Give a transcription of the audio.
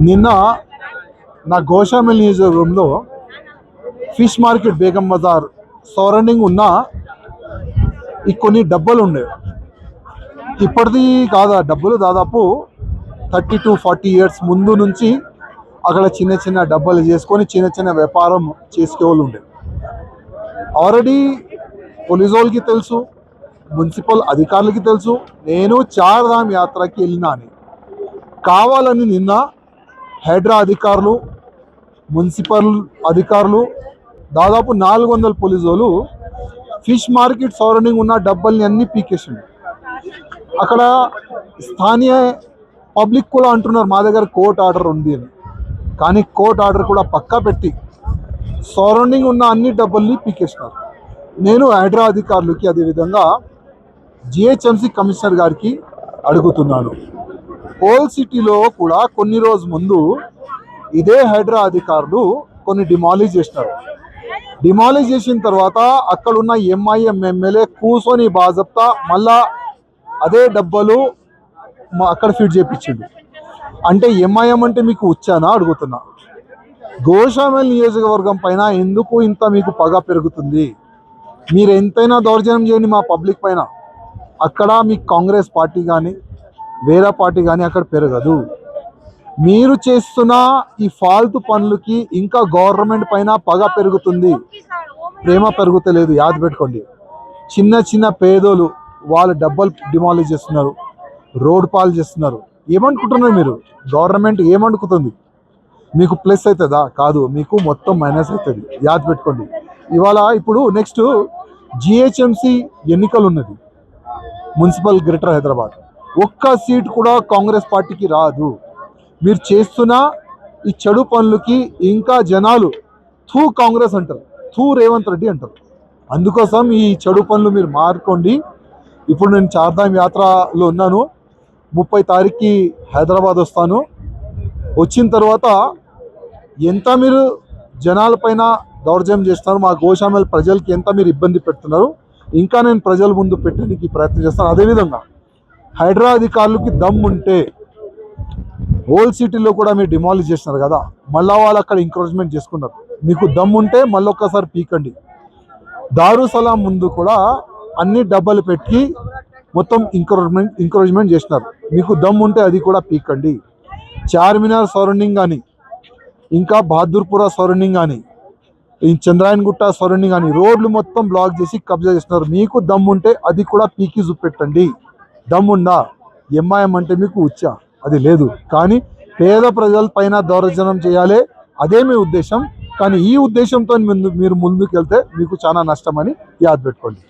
నిన్న నా గోషామిల్ నియోజకవర్గంలో fish market Begum Bazar surrounding ఉన్న ఈ కొన్ని డబ్బాలు ఉండేవి. ఇప్పటిది కాదా డబ్బులు, దాదాపు 30 to 40 years ముందు నుంచి అక్కడ చిన్న చిన్న డబ్బాలు చేసుకొని చిన్న చిన్న వ్యాపారం చేసుకోవాలి ఉండే. ఆల్రెడీ పోలీసు వాళ్ళకి తెలుసు, మున్సిపల్ అధికారులకి తెలుసు నేను చార్ధామ్ యాత్రకి వెళ్ళినా అని. కావాలని నిన్న హైడ్రా అధికారులు, మున్సిపల్ అధికారులు, దాదాపు 400 పోలీసు వాళ్ళు ఫిష్ మార్కెట్ సరౌండింగ్ ఉన్న డబ్బాల్ని అన్నీ పీకేసింది. అక్కడ స్థానియ పబ్లిక్ కూడా అంటున్నారు మా దగ్గర కోర్టు ఆర్డర్ ఉంది అని. కానీ కోర్టు ఆర్డర్ కూడా పక్కా పెట్టి సరౌండింగ్ ఉన్న అన్ని డబ్బాల్ని పీకేసినారు. నేను హైడ్రా అధికారులకి అదేవిధంగా జిహెచ్ఎంసీ కమిషనర్ గారికి అడుగుతున్నాను. ఓల్డ్ సిటీలో కూడా కొన్ని రోజు ముందు ఇదే హైడ్రా అధికారులు కొన్ని డిమాలిష్ చేసినారు. డిమాలిష్ చేసిన తర్వాత అక్కడున్న ఎంఐఎం ఎమ్మెల్యే కూర్చొని బాజప్తా మళ్ళా అదే డబ్బాలు అక్కడ ఫిట్ చేయించిండు. అంటే ఎంఐఎం అంటే మీకు వచ్చానా అడుగుతున్నా. గోషామిల్ నియోజకవర్గం పైన ఎందుకు ఇంత మీకు పగ పెరుగుతుంది? మీరు ఎంతైనా దౌర్జన్యం చేయండి మా పబ్లిక్ పైన, అక్కడ మీకు కాంగ్రెస్ పార్టీ కానీ వేరే పార్టీ కానీ అక్కడ పెరగదు. మీరు చేస్తున్న ఈ ఫాల్తు పనులకి ఇంకా గవర్నమెంట్ పైన పగ పెరుగుతుంది, ప్రేమ పెరుగుతలేదు. యాద్ పెట్టుకోండి. చిన్న చిన్న పేదోళ్ళు వాళ్ళ డబ్బులు డిమాలిష్ చేస్తున్నారు, రోడ్ పాలు చేస్తున్నారు. ఏమనుకుంటున్నారు మీరు? గవర్నమెంట్ ఏమనుకుతుంది? మీకు ప్లస్ అవుతుందా? కాదు, మీకు మొత్తం మైనస్ అవుతుంది. యాద్ పెట్టుకోండి. ఇప్పుడు నెక్స్ట్ జిహెచ్ఎంసీ ఎన్నికలు ఉన్నది, మున్సిపల్ గ్రేటర్ హైదరాబాద్. ఒక్క సీట్ కూడా కాంగ్రెస్ పార్టీకి రాదు. మీరు చేస్తున్న ఈ చెడు పనులకి ఇంకా జనాలు థూ కాంగ్రెస్ అంటారు, థూ రేవంత్ రెడ్డి అంటారు. అందుకోసం ఈ చెడు పనులు మీరు మారుకోండి. ఇప్పుడు నేను చార్ధామ్ యాత్రలో ఉన్నాను. 30 తారీఖుకి హైదరాబాద్ వస్తాను. వచ్చిన తర్వాత ఎంత మీరు జనాలపైన దౌర్జన్యం చేస్తున్నారు, మా గోషామిల్ ప్రజలకి ఎంత మీరు ఇబ్బంది పెడుతున్నారు, ఇంకా నేను ప్రజల ముందు పెట్టడానికి ప్రయత్నం చేస్తాను. అదేవిధంగా హైడ్రా అధికారులకి దమ్ ఉంటే ఓల్డ్ సిటీలో కూడా మీరు డిమాలిష్ చేస్తున్నారు కదా, మళ్ళీ వాళ్ళు అక్కడ ఎంకరేజ్మెంట్ చేసుకున్నారు. మీకు దమ్ ఉంటే మళ్ళీ ఒక్కసారి పీకండి. దారుసలాం ముందు కూడా అన్ని డబ్బాలు పెట్టి మొత్తం ఎంకరేజ్మెంట్ చేసినారు. మీకు దమ్ ఉంటే అది కూడా పీకండి. చార్మినార్ సరౌండింగ్ కానీ, ఇంకా బహదూర్పుర సరౌండింగ్ కానీ, ఈ చంద్రాయన్ గుట్ట సరౌండింగ్ కానీ రోడ్లు మొత్తం బ్లాక్ చేసి కబ్జా చేస్తున్నారు. మీకు దమ్ ఉంటే అది కూడా పీకి చూపెట్టండి. దమ్ ఉందా? ఎంఐఎం అంటే మీకు వచ్చా? అది లేదు. కానీ పేద ప్రజల పైన దౌర్జన్యం చేయాలి, అదే మీ ఉద్దేశం. కానీ ఈ ఉద్దేశంతో మీరు ముందుకు వెళ్తే మీకు చాలా నష్టం అని యాద్ పెట్టుకోండి.